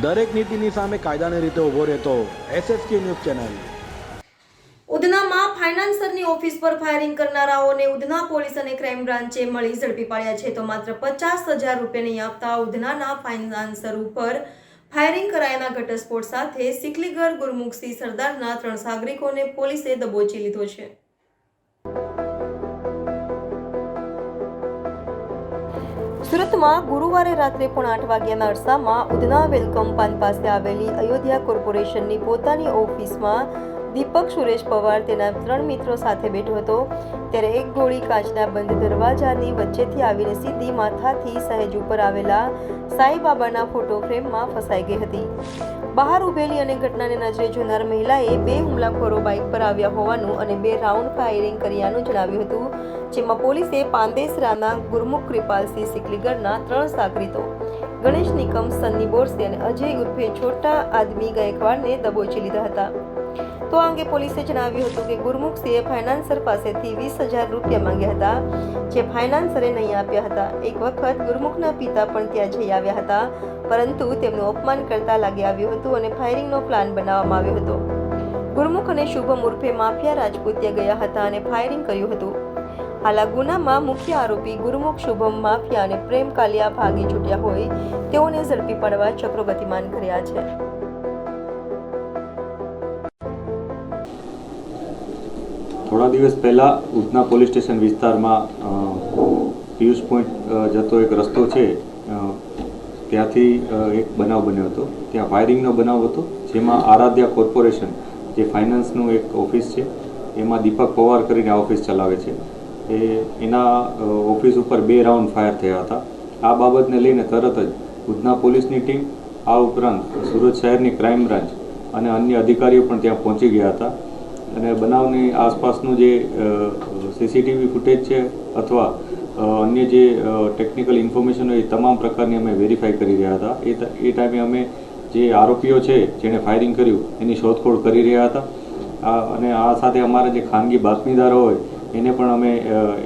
દરેક નીતિની સામે કાયદાની રીતે ઊભો રહેતો SSK ન્યૂઝ ચેનલ। ઉધનામાં ફાઇનાન્સરની ઓફિસ પર ફાયરિંગ કરનારાઓને ઉધના પોલીસ અને ક્રાઇમ બ્રાન્ચે મળી ઝડપી પાડ્યા છે। તો માત્ર 50,000 રૂપિયા નહીં આપતા ઉધનાના ફાઇનાન્સર ઉપર ફાયરિંગ કરાયાના ઘટસ્ફોટ સાથે સિકલીગર ગુરમુખસિંહ સરદારના 3 સાગરિકોને પોલીસે દબોચી લીધો છે। સુરતમાં ગુરુવારે રાત્રે 8:30 વાગ્યાના અરસામાં ઉધના વેલકમ પાન પાસે આવેલી અયોધ્યા કોર્પોરેશનની પોતાની ઓફિસમાં દીપક સુરેશ પવાર તેના 3 મિત્રો સાથે બેઠો હતો ત્યારે એક ગોળી કાચના બંધ દરવાજાની વચ્ચેથી આવીને સીધી માથાથી સહેજ ઉપર આવેલા સાંઈબાબાના ફોટો ફ્રેમમાં ફસાઈ ગઈ હતી। બહાર ઊભેલી અને ઘટનાને નજરે જોનાર મહિલાએ 2 હુમલાખોરો બાઇક પર આવ્યા હોવાનું અને 2 રાઉન્ડ ફાયરિંગ કર્યાનું જણાવ્યું હતું, જેમાં પોલીસે પાંદેસરાના ગુરમુખ કૃપાલસિંહ સિકલીગરના 3 સાગરીતો ગણેશ નિકમ, સન્ની બોરસે અને અજય ઉર્ફે છોટા આદમી ગાયકવાડને દબોચી લીધા હતા। તો આ અંગે પોલીસે જણાવ્યું હતું કે ગુરમુખસિંહે ફાઇનાન્સર પાસેથી 20,000 રૂપિયા માંગ્યા હતા, જે ફાઇનાન્સરે નહીં આપ્યા હતા। એક વખત ગુરમુખના પિતા પણ ત્યાં જઈ આવ્યા હતા, પરંતુ તેમનું અપમાન કરતા લાગી આવ્યું હતું અને ફાયરિંગનો પ્લાન બનાવવામાં આવ્યો હતો। ગુરમુખ અને શુભમ ઉર્ફે માફિયા રાજપૂત ત્યાં ગયા હતા અને ફાયરિંગ કર્યું હતું। હાલ આ ગુનામાં મુખ્ય આરોપી ગુરમુખ, શુભમ, માફિયા અને પ્રેમ કાલિયા ભાગી છૂટ્યા હોય તેઓને ઝડપી પાડવા ચક્રો ગતિમાન કર્યા છે। થોડા દિવસ પહેલાં ઉધના પોલીસ સ્ટેશન વિસ્તારમાં પિયુષ પોઈન્ટ જતો એક રસ્તો છે, ત્યાંથી એક બનાવ બન્યો હતો। ત્યાં ફાયરિંગનો બનાવ હતો, જેમાં આરાધ્યા કોર્પોરેશન જે ફાઇનાન્સનું એક ઓફિસ છે, એમાં દીપક પવાર કરીને આ ઓફિસ ચલાવે છે, એના ઓફિસ ઉપર 2 રાઉન્ડ ફાયર થયા હતા। આ બાબતને લઈને તરત જ ઉધના પોલીસની ટીમ, આ ઉપરાંત સુરત શહેરની ક્રાઇમ બ્રાન્ચ અને અન્ય અધિકારીઓ પણ ત્યાં પહોંચી ગયા હતા અને બનાવની આસપાસનું જે CCTV ફૂટેજ છે અથવા અન્ય જે ટેકનિકલ ઇન્ફોર્મેશન હોય એ તમામ પ્રકારની અમે વેરીફાઈ કરી રહ્યા હતા। એ ટાઈમે અમે જે આરોપીઓ છે જેણે ફાયરિંગ કર્યું એની શોધખોળ કરી રહ્યા હતા અને આ સાથે અમારા જે ખાનગી બાતમીદારો હોય એને પણ અમે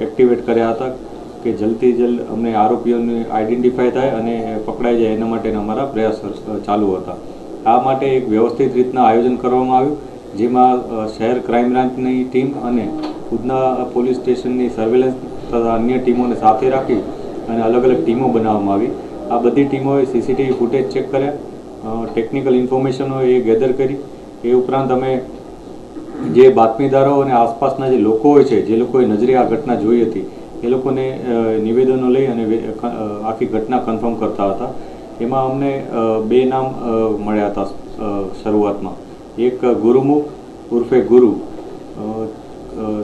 એક્ટિવેટ કર્યા હતા કે જલ્દથી જલ્દ અમને આરોપીઓને આઈડેન્ટિફાય થાય અને પકડાઈ જાય એના માટેના અમારા પ્રયાસ ચાલુ હતા। આ માટે એક વ્યવસ્થિત રીતના આયોજન કરવામાં આવ્યું, જેમાં શહેર ક્રાઇમ બ્રાન્ચની ટીમ અને ઉધના પોલીસ સ્ટેશનની સર્વેલન્સ તથા અન્ય ટીમોને સાથે રાખી અને અલગ અલગ ટીમો બનાવવામાં આવી। આ બધી ટીમોએ CCTV ફૂટેજ ચેક કર્યા, ટેકનિકલ ઇન્ફોર્મેશનો એ ગેધર કરી। એ ઉપરાંત અમે જે બાતમીદારો અને આસપાસના જે લોકો હોય છે, જે લોકોએ નજરે આ ઘટના જોઈ હતી, એ લોકોને નિવેદનો લઈ અને આખી ઘટના કન્ફર્મ કરતા હતા। એમાં અમને 2 નામ મળ્યા હતા શરૂઆતમાં। એક ગુરુમુખ ઉર્ફે ગુરુ,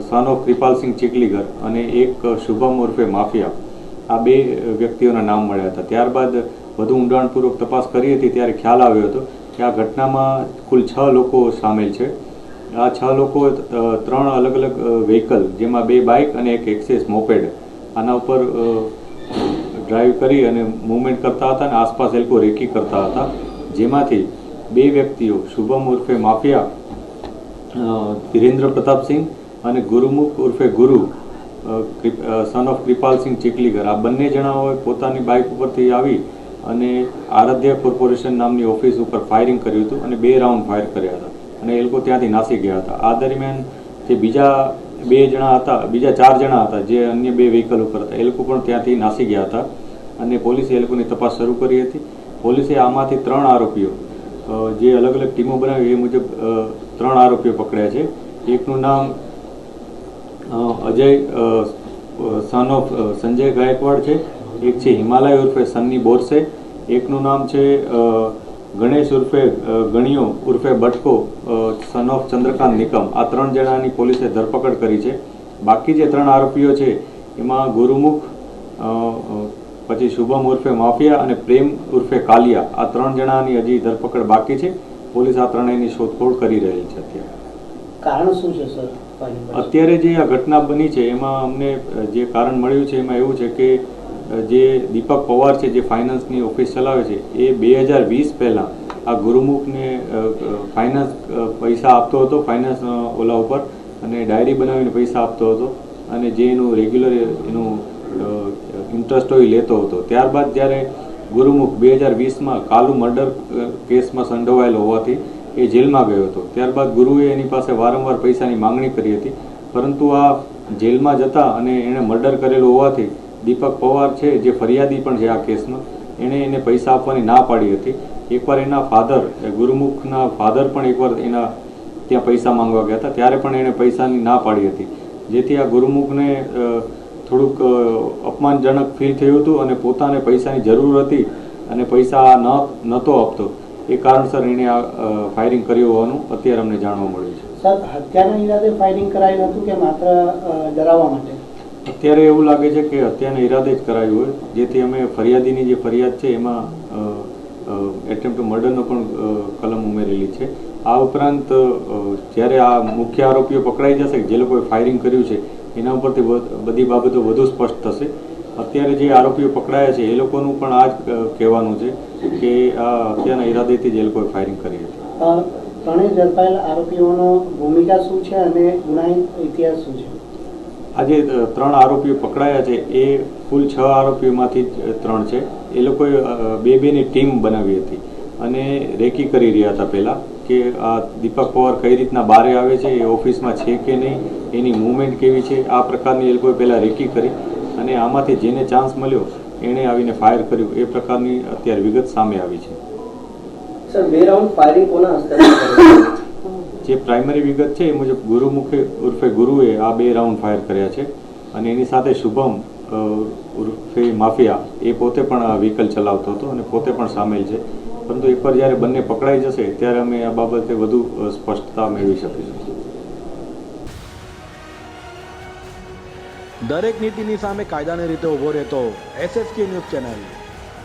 સન ઓફ કૃપાલસિંહ ચીકલીગર, અને એક શુભમ ઉર્ફે માફિયા। આ 2 વ્યક્તિઓના નામ મળ્યા હતા। ત્યારબાદ વધુ ઊંડાણપૂર્વક તપાસ કરી હતી ત્યારે ખ્યાલ આવ્યો હતો કે આ ઘટનામાં કુલ 6 લોકો સામેલ છે। આ 6 લોકો 3 અલગ અલગ વ્હીકલ, જેમાં 2 બાઇક અને એક એક્સેસ મોપેડ, આના ઉપર ડ્રાઈવ કરી અને મૂવમેન્ટ કરતા હતા અને આસપાસ એ લોકો રેકી કરતા હતા, જેમાંથી 2 વ્યક્તિઓ શુભમ ઉર્ફે માફિયા ધીરેન્દ્ર પ્રતાપસિંહ અને ગુરુમુખ ઉર્ફે ગુરુ સન ઓફ કૃપાલસિંહ ચીકલીગર, આ બંને જણાઓએ પોતાની બાઇક ઉપરથી આવી અને આરાધ્યા કોર્પોરેશન નામની ઓફિસ ઉપર ફાયરિંગ કર્યું હતું અને 2 રાઉન્ડ ફાયર કર્યા હતા અને એ લોકો ત્યાંથી નાસી ગયા હતા। આ દરમિયાન જે બીજા 4 જણા હતા જે અન્ય 2 વ્હીકલ ઉપર હતા, એ લોકો પણ ત્યાંથી નાસી ગયા હતા અને પોલીસે એ લોકોની તપાસ શરૂ કરી હતી। પોલીસે આમાંથી 3 આરોપીઓ જે અલગ અલગ ટીમો બનાવી એ મુજબ 3 આરોપીઓ પકડ્યા છે। એકનું નામ અજય સન ઓફ સંજય ગાયકવાડ છે, એક છે હિમાલય ઉર્ફે સન્ની બોરસે, એકનું નામ છે ગણેશ ઉર્ફે ગણિયો ઉર્ફે બટકો સન ઓફ ચંદ્રકાંત નિકમ। આ 3 જણાની પોલીસે ધરપકડ કરી છે। બાકી જે 3 આરોપીઓ છે એમાં ગુરુમુખ, પછી શુભમ ઉર્ફે માફિયા અને પ્રેમ ઉર્ફે કાલિયા, આ 3 જણાની હજી ધરપકડ બાકી છે। પોલીસ આ 3ની શોધખોળ કરી રહી છે। કારણ શું છે સર? અત્યારે જે આ ઘટના બની છે એમાં અમને જે કારણ મળ્યું છે એમાં એવું છે કે જે દીપક પવાર છે, જે ફાઇનાન્સની ઓફિસ ચલાવે છે, એ 2020 પહેલાં આ ગુરુમુખને ફાઇનાન્સ પૈસા આપતો હતો, ફાઇનાન્સ ઓલા ઉપર, અને ડાયરી બનાવીને પૈસા આપતો હતો અને જે એનું રેગ્યુલર એનું ઇન્ટરેસ્ટ હોય લેતો હતો। ત્યારબાદ જ્યારે ગુરુમુખ 2020માં કાલુ મર્ડર કેસમાં સંડોવાયેલો હોવાથી એ જેલમાં ગયો હતો. ત્યારબાદ ગુરુએ એની પાસે વારંવાર પૈસાની માંગણી કરી હતી, પરંતુ આ જેલમાં જતા અને એણે મર્ડર કરેલું હોવાથી દીપક પવાર છે, જે ફરિયાદી પણ છે આ કેસમાં, એણે એને પૈસા આપવાની ના પાડી હતી. એકવાર એના ફાધર, ગુરુમુખના ફાધર પણ એકવાર એના ત્યાં પૈસા માંગવા ગયા હતા, ત્યારે પણ એણે પૈસાની ના પાડી હતી, જેથી આ ગુરુમુખને થોડુંક અપમાનજનક ફીલ થયું હતું અને પોતાને પૈસાની જરૂર હતી અને પૈસા નહોતો આપતો, એ કારણસર એણે આ ફાયરિંગ કર્યું હોવાનું અત્યારે અમને જાણવા મળ્યું છે. સર, હત્યાના ઈરાદે ફાયરિંગ કરાયું હતું કે માત્ર ડરાવવા માટે? અત્યારે એવું લાગે છે કે હત્યાના ઈરાદે જ કરાયું હોય, જેથી અમે ફરિયાદીની જે ફરિયાદ છે એમાં એટેમ્પ્ટ ટુ મર્ડરનો પણ કલમ ઉમેરેલી છે. આ ઉપરાંત જ્યારે આ મુખ્ય આરોપીઓ પકડાઈ જશે, જે લોકોએ ફાયરિંગ કર્યું છે, એના ઉપરથી બધી બાબતો વધુ સ્પષ્ટ થશે. અત્યારે જે આરોપીઓ પકડાયા છે એ લોકોનું પણ આ જ કહેવાનું છે કે આ હત્યાના ઈરાદેથી જ એ લોકોએ ફાયરિંગ કરી હતી. ત્રણેય ઝડપાયેલા આરોપીઓનો ભૂમિકા શું છે અને ગુનાહિત ઇતિહાસ શું છે? આજે 3 આરોપીઓ પકડાયા છે એ કુલ 6 આરોપીઓમાંથી જ 3 છે. એ લોકોએ બેની ટીમ બનાવી હતી અને રેકી કરી રહ્યા હતા પહેલાં કે આ દીપક પવાર કઈ રીતના બહારે આવે છે, એ ઓફિસમાં છે કે નહીં, એની મૂવમેન્ટ કેવી છે, આ પ્રકારની એ લોકોએ પહેલાં રેકી કરી અને આમાંથી જેને ચાન્સ મળ્યો એણે આવીને ફાયર કર્યું, એ પ્રકારની અત્યારે વિગત સામે આવી છે. સર, 2 રાઉન્ડ ફાયરિંગ કોના હસ્તે? જે પ્રાઇમરી વિગત છે એ મુજબ ગુરુમુખે ઉર્ફે ગુરુએ આ 2 રાઉન્ડ ફાયર કર્યા છે અને એની સાથે શુભમ ઉર્ફે માફિયા એ પોતે પણ આ વ્હીકલ ચલાવતો હતો અને પોતે પણ સામેલ છે, પરંતુ એકવાર જ્યારે બંને પકડાઈ જશે ત્યારે અમે આ બાબતે વધુ સ્પષ્ટતા મેળવી શકીશું. દરેક નીતિની સામે કાયદાની રીતે ઊભો રહેતો SSK ન્યૂઝ ચેનલ